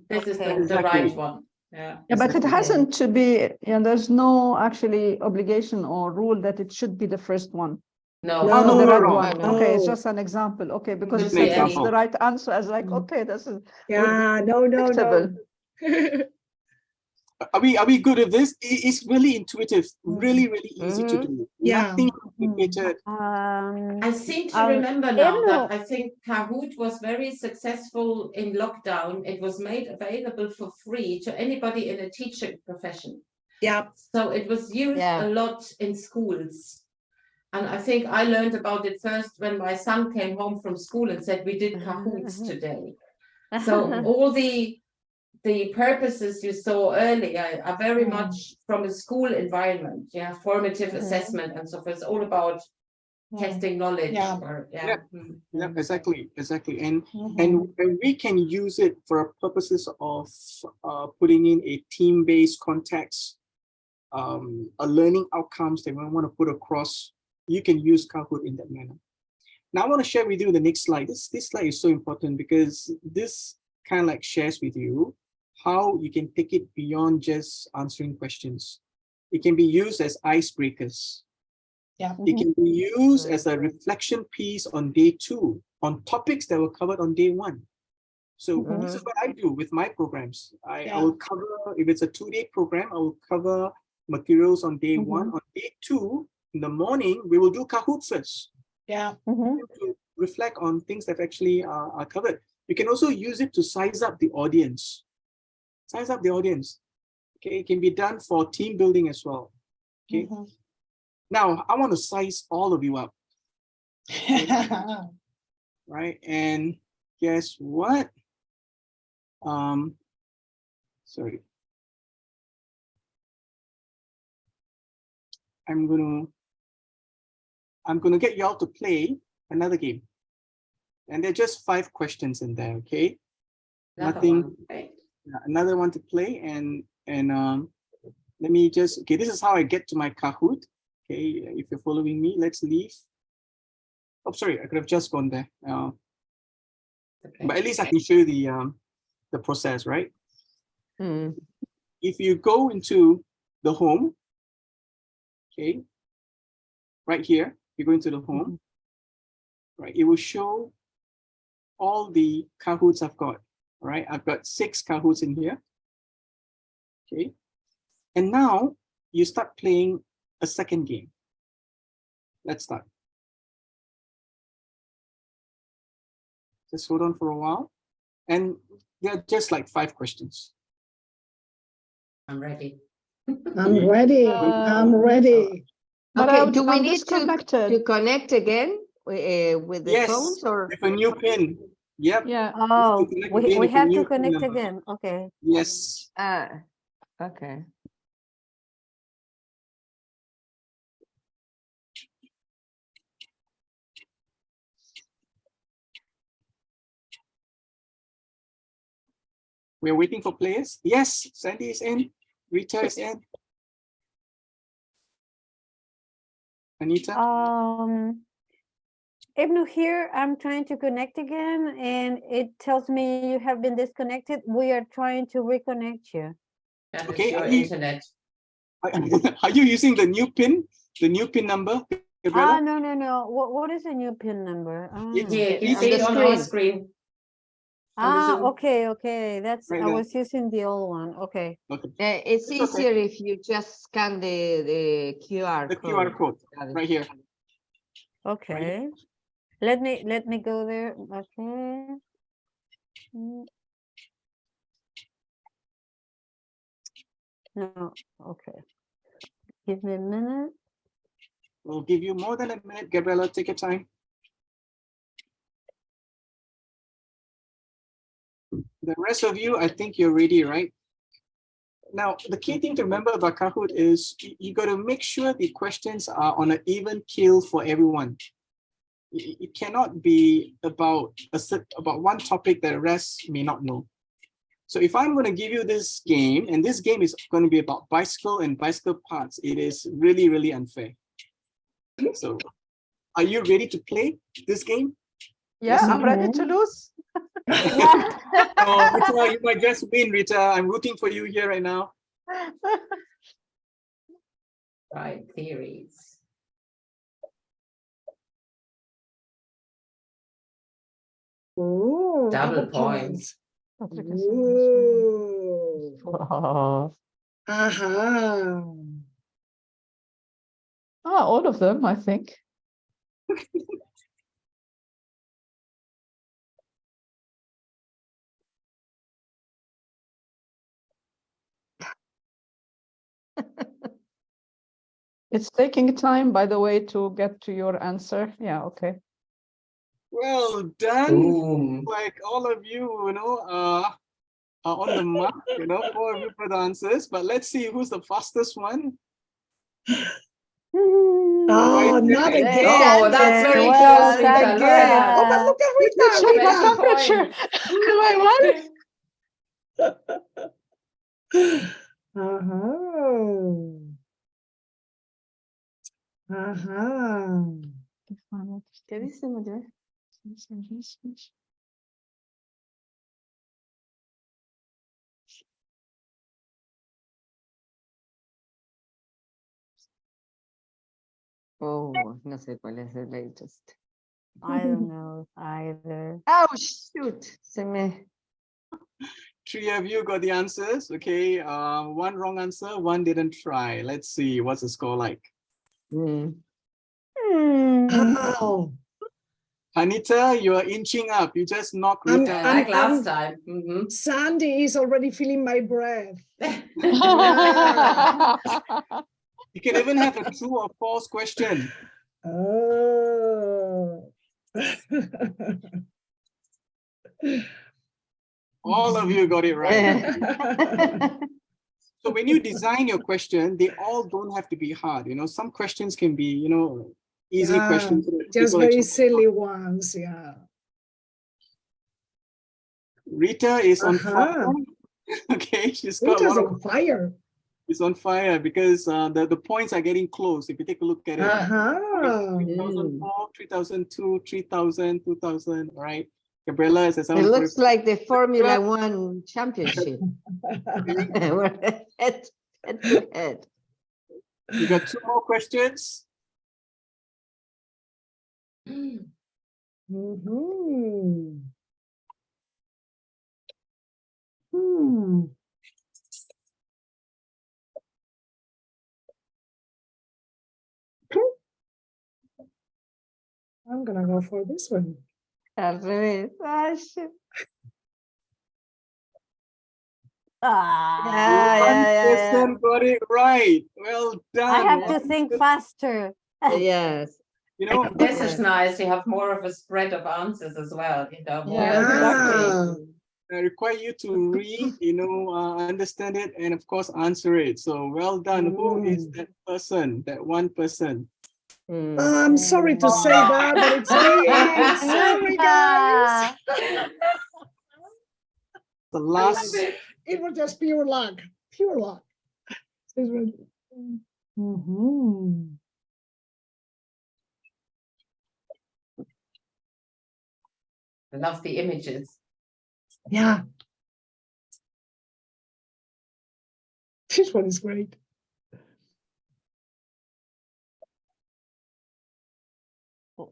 this is the right one. Yeah, but it hasn't to be, there's no actually obligation or rule that it should be the first one. No, the red no, one. Okay, it's just an example. Okay, because Just it's an the right answer. I was like, okay, this is no. Are we good at this? It's really intuitive, really easy to do. Nothing complicated. I seem to remember now that I think Kahoot was very successful in lockdown. It was made available for free to anybody in a teaching profession. Yeah. So it was used a lot in schools. And I think I learned about it first when my son came home from school and said, we did Kahoots today. So all the purposes you saw earlier are very much from a school environment, formative assessment and so forth. It's all about testing knowledge. Exactly. And we can use it for purposes of putting in a team-based context, a learning outcomes that we want to put across. You can use Kahoot in that manner. Now I want to share with you the next slide. This slide is so important because this kind of like shares with you how you can take it beyond just answering questions. It can be used as icebreakers. It can be used as a reflection piece on day 2 on topics that were covered on day 1. So this is what I do with my programs. I will cover, if it's a 2-day program, I will cover materials on day 1. On day 2, in the morning, we will do Kahoot first. To reflect on things that actually are covered. You can also use it to size up the audience. Okay, it can be done for team building as well. Okay. Now I want to size all of you up. Right, and guess what? Sorry. I'm gonna get y'all to play another game. And there are just 5 questions in there, okay? Another one to play, and let me just, okay, this is how I get to my Kahoot. Okay, if you're following me, let's leave. Oh, sorry, I could have just gone there. But at least I can show you the process, right? If you go into the home. Okay. Right here, you go into the home. Right. It will show all the Kahoots I've got. All right. I've got 6 Kahoots in here. Okay. And now you start playing a second game. Let's start. Just hold on for a while. And they're just like 5 questions. I'm ready. I'm ready. I'm ready. But Okay, do we I'm need to disconnected. connect again with the Yes, phones or? with a new pin. Yep. Yeah. Oh, connect we again with a have new to PIN connect number. again. Okay. Yes. Okay. We're waiting for players. Yes, Sandy is in. Rita is in. Anita. Ibnu, here I'm trying to connect again and it tells me you have been disconnected. We are trying to reconnect you. That Okay, is your are you- internet. Are you using the new pin? The new pin number? Gabriella? No. What is the new PIN number? It's- Here, you on see the on our screen. screen. on the Zoom. Okay. That's Right I there. was using the old one. Okay. Okay. It's It's okay. easier if you just scan the QR The code. QR code right here. Okay. Let me go there. Okay. No, okay. Give me a minute. We'll give you more than a minute, Gabriella. Take your time. The rest of you, I think you're ready, right? Now, the key thing to remember about Kahoot is you got to make sure the questions are on an even keel for everyone. It cannot be about one topic that the rest may not know. So if I'm going to give you this game, and this game is going to be about bicycle and bicycle parts, it is really, really unfair. So are you ready to play this game? Yeah, Yes, I'm ready to lose. Oh, Rita, you might just win, Rita. I'm rooting for you here right now. Right, theories. Ooh, Double points. Ooh. Uh-huh. All of them, I think. It's taking time, by the way, to get to your answer. Yeah, okay. Well done. Boom. Like all of you, are on the mark, 4 of you for the answers. But let's see who's the fastest one. Oh, not again. Oh, that's very Well, close, Rita. Look at it. Oh, but look at Rita. Check my 20 temperature. Am I one? ¿Qué dice Mayor? Oh, no sé cuál es el latest. I don't know either. Oh, shoot. Se me... 3 of you got the answers. Okay, 1 wrong answer, 1 didn't try. Let's see what's the score like. Oh, Anita, you are inching up. You just knocked I'm- Rita. Like last time. Mhm. Sandy is already feeling my breath. You can even have a true or false question. Oh. All of you got it right. So when you design your question, they all don't have to be hard. Some questions can be, easy Yeah, questions. that just people very actually- silly ones, yeah. Rita is on fire. Uh-huh. Okay, she's got a Rita's lot of. on fire. It's on fire because the points are getting close. If you take a look at it, Uh-huh. 3004, 3002, 3000, 2000, right? Gabriella is at It looks 745. like the Formula One championship. We're head to head. We got 2 more questions. Mhm. I'm gonna go for this one. Al revés. Ay, shit. Ah, One person got it right. Well done. I have to One think person- faster. Yes. You know, This Yeah. is nice. You have more of a spread of answers as well, you know, more. Yeah, exactly. Ah. I require you to read, understand it, and of course answer it. So well done. Who is that person? That one person? Mm. I'm sorry to say that, but it's me. Sorry, guys. The I love last. it. It was just pure luck. Pure luck. Mhm. I love the images. Yeah. This one is great.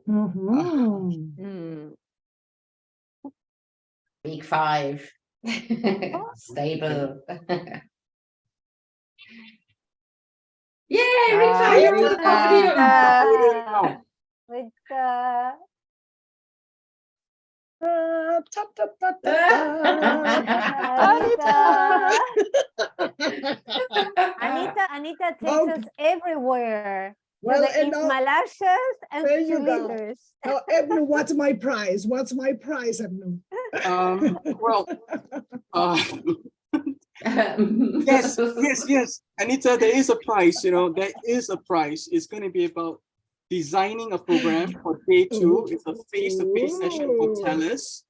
Mhm. Mm. Week 5. Stable. Yay, Rita, you're on the podium. Rita. Ta, ta, ta, ta, ta. Anita takes Okay. us everywhere. Well, to the and now, Himalayas and there to you go. leaders. now, Ebnu, what's my prize? What's my prize, Ebnu? Well, yes. Anita, there is a prize, there is a prize. It's going to be about designing a program for day 2. It's a face-to-face session for tellers.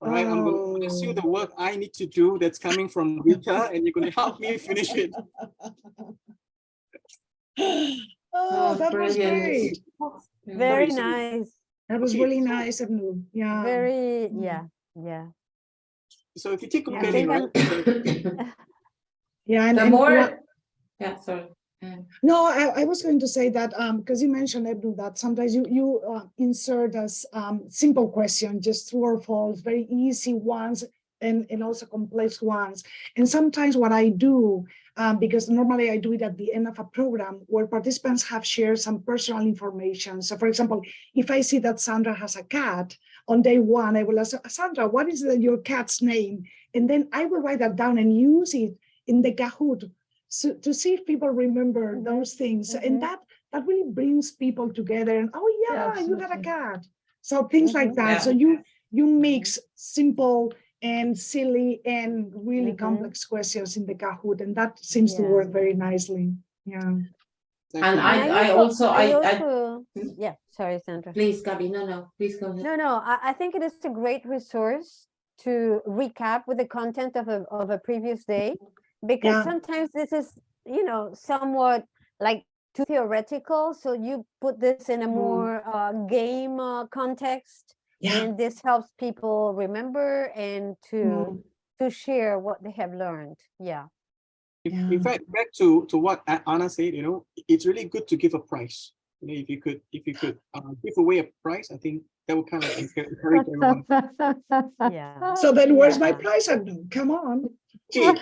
All right, I'm going to ask you the work I need to do that's coming from Rita, and you're going to help me finish it. Oh, that was brilliant. great. Very so- nice. That was Okay, really so- nice, Ebnu. Yeah. Very, Mm. yeah. So if you take a look Yeah. at I it, think right? Yeah, and, The and more, what- yeah, sorry. no, I was going to say that because you mentioned, Ebnu, that sometimes you insert as simple questions, just true or false, very easy ones, and also complex ones. And sometimes what I do, because normally I do it at the end of a program where participants have shared some personal information. So for example, if I see that Sandra has a cat, on day 1, I will ask, Sandra, what is your cat's name? And then I will write that down and use it in the Kahoot. So to see if people remember those things, and that really brings people together. And oh yeah, you had a absolutely. cat. So things like that. Yeah. So you mix simple and silly and really complex questions in the Kahoot, and that seems to Yeah. work very nicely. Yeah. And Exactly. I also, yeah, sorry, Sandra. please, Gabi, no, please go ahead. No, I think it is a great resource to recap with the content of a previous day, because Yeah. sometimes this is, somewhat like too theoretical. So you put this in a more game context, Yeah. and this helps people remember and to share what they have learned. Yeah. In fact, back to what Anna said, it's really good to give a prize. If you could give away a prize, I think that would kind of encourage everyone. Yeah. So then where's my Yeah. prize, Ebnu? Come on. Okay,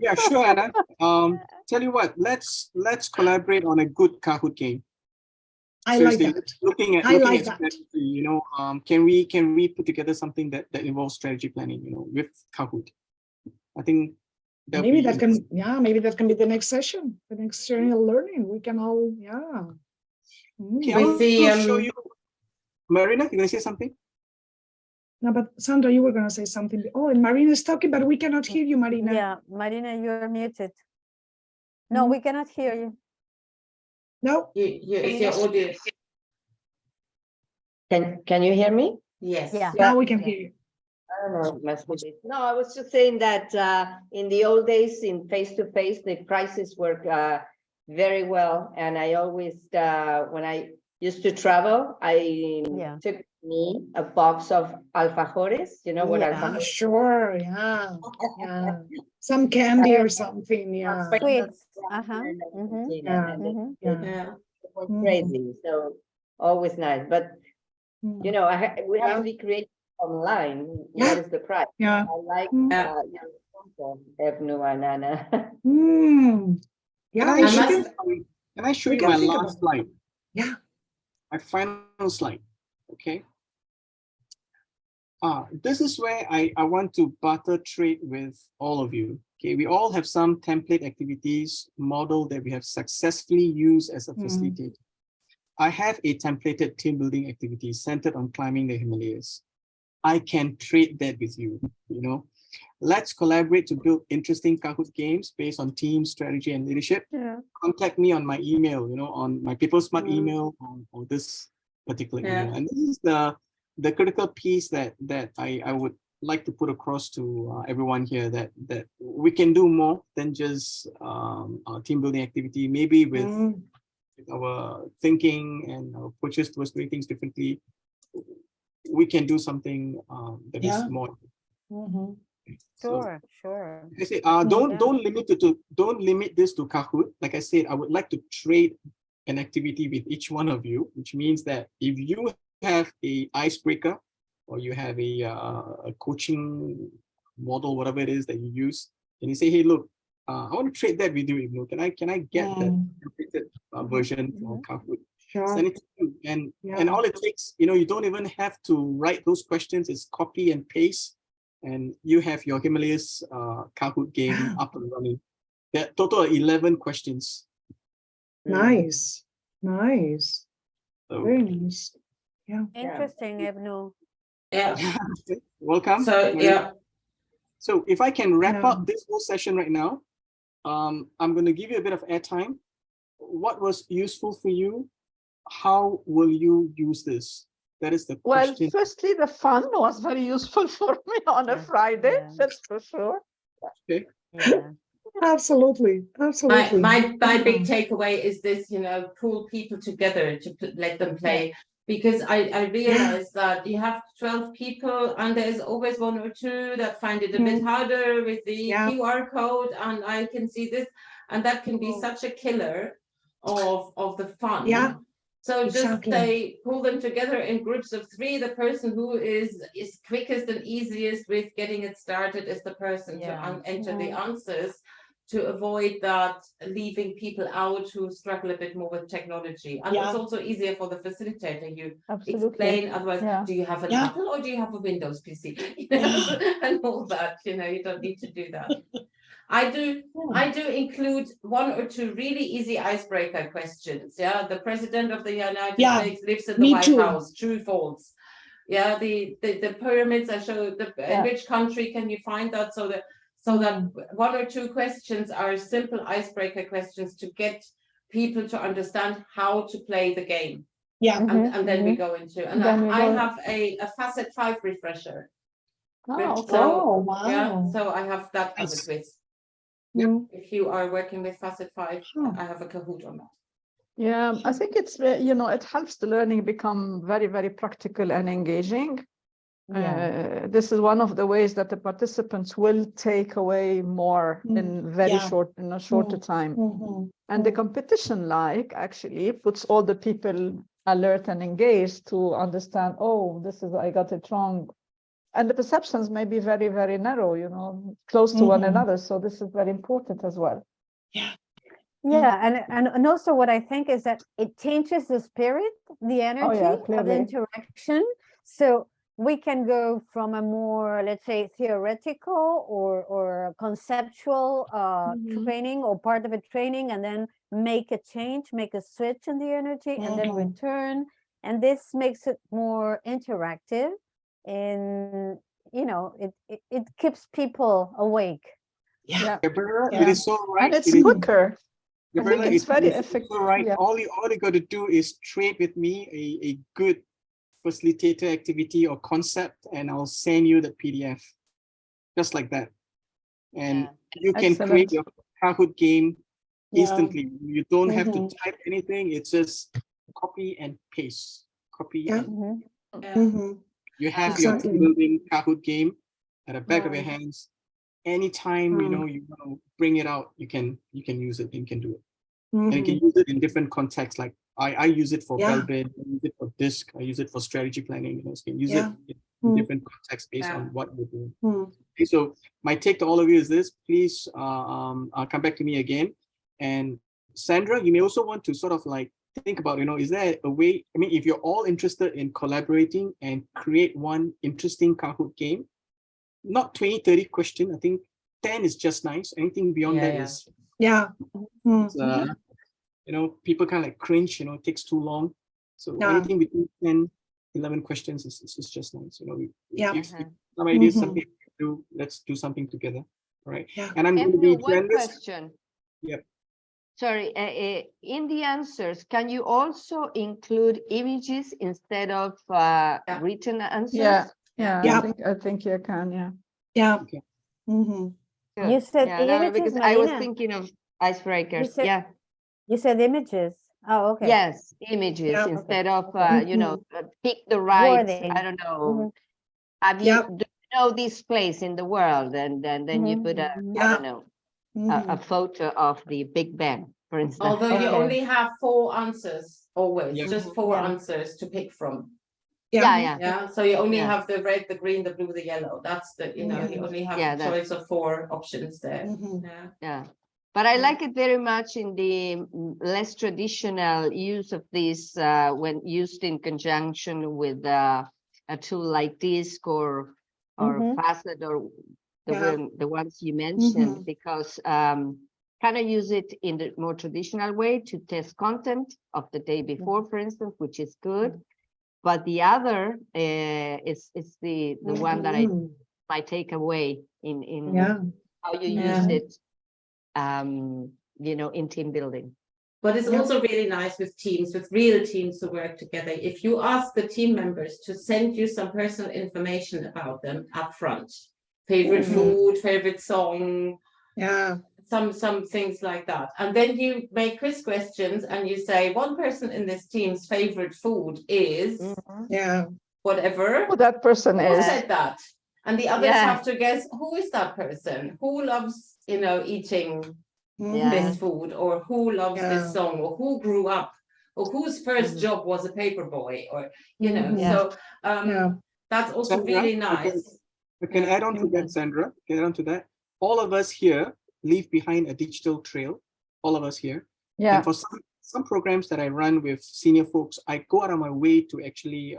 yeah, sure, Anna. Tell you what, let's collaborate on a good Kahoot game. I like Seriously, that. looking at I like that. strategy, can we put together something that involves strategy planning, with Kahoot? I think Maybe that can be the next session, the next serial learning. We can all, yeah. Okay, We I'll see, show you. Marina, you gonna say something? No, but Sandra, you were gonna say something. Oh, and Marina's talking, but we cannot hear you, Marina. Yeah, Marina, you're muted. No, we cannot hear you. No. it's your audio. Can you hear me? Yes. Yeah. Now we can hear you. I don't know, it must be this. No, I was just saying that in the old days, in face-to-face, the prices work very well. And I always, when I, used to travel, I Yeah. took me a box of alfajores. You know what Yeah. alfajores? Sure, yeah, yeah. Some candy or something, yeah. Sweets. Uh-huh. Mm-hmm. Yeah. Mm-hmm. Yeah. Yeah. It was Mhm. crazy. So always nice. But you know, we have Yeah. to be creative online. Yeah. What is the price? Yeah. I like Yeah. your sponsor, Ebnu and Anna. Mm. Yeah, Can we I I show should, must- you, can I show we you can my think last about it. slide? Yeah. My final slide. Okay. This is where I want to barter trade with all of you. Okay, we all have some template activities model that we have successfully used as a facilitator. I have a templated team building activity centered on climbing the Himalayas. I can trade that with you, you know. Let's collaborate to build interesting Kahoot games based on team strategy and leadership. Yeah. Contact me on my email, you know, on my PeopleSmart email or this particular email. And this is the critical piece that I would like to put across to everyone here, that we can do more than just our team building activity, maybe with our thinking and our approaches towards doing things differently. We can do something that is more. Sure, sure. I say, don't limit this to Kahoot. Like I said, I would like to trade an activity with each one of you, which means that if you have a icebreaker or you have a coaching model, whatever it is that you use, and you say, hey, look, I want to trade that with you, Ibnu. Can I get that completed version for Kahoot? Send it to you. And all it takes, you know, you don't even have to write those questions. It's copy and paste. And you have your Himalayas Kahoot game up and running. There are total of 11 questions. Nice. Nice. So, Very nice. Yeah. Interesting, Ebnu. Yeah. welcome. So yeah. So if I can wrap Yeah. up this whole session right now, I'm going to give you a bit of airtime. What was useful for you? How will you use this? That is the Well, question. firstly, the fun was very useful for me on a Friday, Yeah. that's for sure. Okay. Yeah. Absolutely. Absolutely. My big takeaway is this, you know, pull people together to let them play. Because I realized that you have 12 people and there's always one or two that find it a bit harder with the QR code, and I can see this, and that can be such a killer of the fun. Yeah. So just Exactly. they pull them together in groups of 3. The person who is quickest and easiest with getting it started is the person to enter the answers, to avoid that leaving people out who struggle a bit more with technology. And it's also easier for the facilitator. You explain, otherwise, do you have an Apple or do you have a Windows PC? You know, and all that, you know, you don't need to do that. I do include 1 or 2 really easy icebreaker questions. Yeah, the president of the United States lives in the White House. True, false. Yeah, the pyramids. I show in which country can you find that? So that 1 or 2 questions are simple icebreaker questions to get people to understand how to play the game. Yeah, and then we go into, and I have a facet 5 refresher. Oh, okay. Wow. Yeah, so I have that as a quiz. If you are working with facet 5, I have a Kahoot on that. Yeah, I think it's, you know, it helps the learning become very, very practical and engaging. This is one of the ways that the participants will take away more in a shorter time. And the competition actually puts all the people alert and engaged to understand, oh, I got it wrong. And the perceptions may be very, very narrow, you know, close to one another. So this is very important as well. Yeah, and also what I think is that it changes the spirit, the energy of the interaction. So we can go from a more, let's say, theoretical or conceptual training or part of a training, and then make a change, make a switch in the energy, and then return. And this makes it more interactive. And you know, it keeps people awake. It is so right. And it's quicker. I think it's very effective. So right. All you got to do is trade with me a good facilitator activity or concept, and I'll send you the PDF, just like that. And you can create your Kahoot game instantly. You don't have to type anything. It's just copy and paste. Copy Yeah. and Mhm. you have Exactly. your building Kahoot game at the back of your Right. hands. Anytime you Mm. know you want to bring it out, you can use it. You can do it, and you can Mhm. use it in different contexts. Like I use it for Yeah. Belbin, I use it for DISC, I use it for strategy planning. You know, so you can use Yeah. it in Mm. different contexts based Yeah. on what you're doing. Mm. Okay, so my take to all of you is this: please come back to me again. And Sandra, you may also want to sort of like think about, you know, is there a way? I mean, if you're all interested in collaborating and create one interesting Kahoot game, not 20, 30 question. I think 10 is just nice. Anything beyond that is, Yeah. Mm. you know, people kind of like cringe, you know, it takes too long. So Yeah. anything between 10, 11 questions is just nice. You know, Yeah. if some ideas, Mhm. something to do, let's do something together. All right. Yeah. And I'm going to be Ebnu, one generous. question. Yep. Sorry, in the answers, can you also include images instead of written answers? Yeah, Yeah. I think you can, yeah. Yeah. Okay. Mhm. Good. You said Yeah, no, images, because I was Marina? thinking of icebreakers. said- Yeah. You said images. Oh, okay. Yes, images Yeah. instead of Okay. you know, pick the right. Wording. I don't know. Have Yeah. you do you know this place in the world? And then you put a I Yeah. don't know a Mhm. photo of the Big Ben, for instance. Although you Okay. only have 4 answers always, Yeah. just 4 Yeah. answers to pick from. Yeah, yeah, Yeah, so you only Yeah. have the red, the green, the blue, the yellow. That's the, you know, you only have Yeah, a that- choice of 4 options there. Mhm. Yeah. yeah. But I Mm. like it very much in the less traditional use of this when used in conjunction with a tool like DISC or Facet or the ones you mentioned, because kind of use it in the more traditional way to test content of the day before, for instance, which is good. But the other is the one that I take away in Yeah. how you Yeah. use it, you know, in team building. But it's Yeah. also really nice with teams, with real teams to work together. If you ask the team members to send you some personal information about them up front, favorite food, favorite song, Yeah. some things like that. And then you make quiz questions and you say one person in this team's favorite food is Yeah. whatever. Who that person Who is. said that? And the others Yeah. have to guess who is that person? Who loves, you know, eating Mhm. this food, or who loves Yeah. this song, or who grew up, or whose first job was a paper boy, or you know. Mhm. So Yeah. that's also Sandra, really I can- nice. I can Yeah. add on to that, Sandra. Can add on to that. All of us here leave behind a digital trail. All of us here. Yeah, And for some programs that I run with senior folks, I go out of my way to actually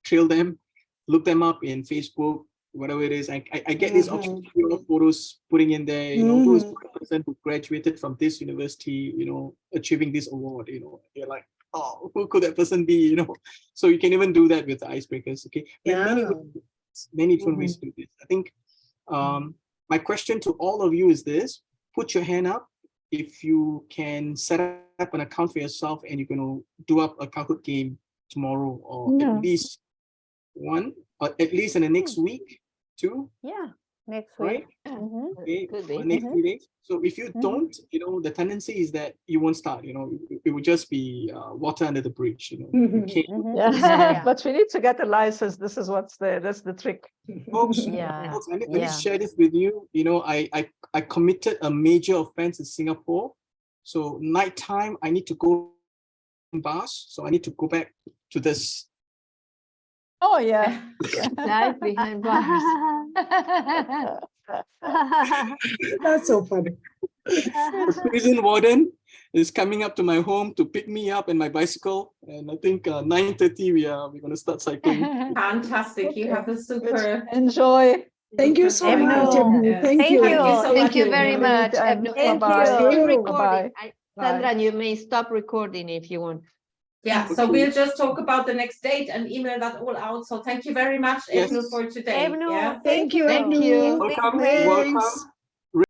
trail them, look them up in Facebook, whatever it is. I get these obscure photos putting in there, you know, who is the person who graduated from this university, you know, achieving this award, you know. You're like, oh, who could that person be, you know? So you can even do that with the icebreakers, okay? There are many different ways to do this. I think my question to all of you is this: put your hand up if you can set up an account for yourself and you're going to do up a Kahoot game tomorrow, or at least one, or at least in the next week, 2, Yeah, next right? week. Okay, Could be. or next 3 days. So if you don't, you know, the tendency is that you won't start. You know, it would just be water under the bridge. You know, you can't. yeah. But we need to get a license. This is that's the trick. Folks, Yeah. folks, I need to share this with you. You know, I committed a major offense in Singapore. So nighttime, I need to go in bars. So I need to go back to this. Oh yeah. Life behind bars. That's so funny. The prison warden is coming up to my home to pick me up and my bicycle. And I think 9:30 we're going to start cycling. Fantastic. You have a super Enjoy. Thank you so Ebnu. much, Ebnu. Yes. Thank you. Thank you so Thank much. you very much. And Ebnu. Thank bye-bye. you. Still Bye. recording. Bye. Sandra, you may stop recording if you want. Yeah, so Okay. we'll just talk about the next date and email that all out. So thank you very much, Yes. Ebnu, for today. Ebnu, Yeah. Thank you, Thank Ebnu. you. Welcome. Thanks. Welcome.